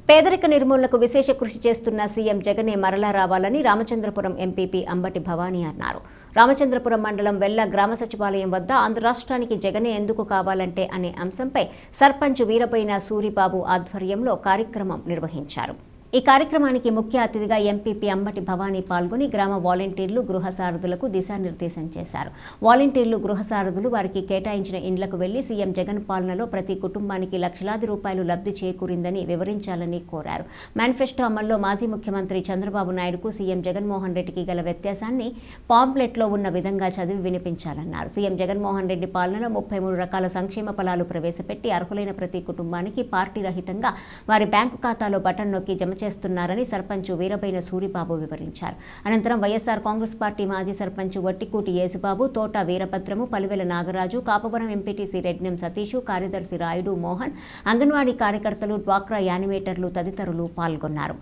పేదరిక నిర్మూలనకు విశేష కృషి చేస్తున్న సీఎం జగనే మరలా రావాలని రామచంద్రపురం ఎంపీపీ అంబటి భవానీ అన్నారు. రామచంద్రపురం మండలం వెల్ల గ్రామ సచివాలయం వద్ద ఆంధ్ర రాష్ట్రానికి జగనే ఎందుకు కావాలంటే అనే అంశంపై సర్పంచ్ వీరబోయిన సూరిబాబు ఆధ్వర్యంలో కార్యక్రమం నిర్వహించారు. ఈ కార్యక్రమానికి ముఖ్య అతిథిగా ఎంపీపీ అంబటి భవానీ పాల్గొని గ్రామ వాలంటీర్లు గృహ సారథులకు దిశానిర్దేశం చేశారు. వాలంటీర్లు గృహ సారథులు వారికి కేటాయించిన ఇండ్లకు వెళ్లి సీఎం జగన్ పాలనలో ప్రతి కుటుంబానికి లక్షలాది రూపాయలు లబ్ధి చేకూరిందని వివరించాలని కోరారు. మేనిఫెస్టో అమల్లో మాజీ ముఖ్యమంత్రి చంద్రబాబు నాయుడుకు సీఎం జగన్మోహన్ రెడ్డికి గల వ్యత్యాసాన్ని పాంప్లెట్లో ఉన్న విధంగా చదివి వినిపించాలన్నారు. సీఎం జగన్మోహన్ రెడ్డి పాలనలో 33 రకాల సంక్షేమ ఫలాలు ప్రవేశపెట్టి అర్హులైన ప్రతి కుటుంబానికి పార్టీ రహితంగా వారి బ్యాంకు ఖాతాలో బటన్ నొక్కి జమ చేస్తున్నారని సర్పంచ్ వీరబోయిన సూరిబాబు వివరించారు. అనంతరం వైఎస్ఆర్ కాంగ్రెస్ పార్టీ మాజీ సర్పంచ్ వట్టికూటి యేసుబాబు, తోట వీరభద్రము, పలివెల నాగరాజు, కాపవరం ఎంపీటీసీ రెడ్నం సతీషు, కార్యదర్శి రాయుడు మోహన్, అంగన్వాడీ కార్యకర్తలు, డ్వాక్రా యానిమేటర్లు తదితరులు పాల్గొన్నారు.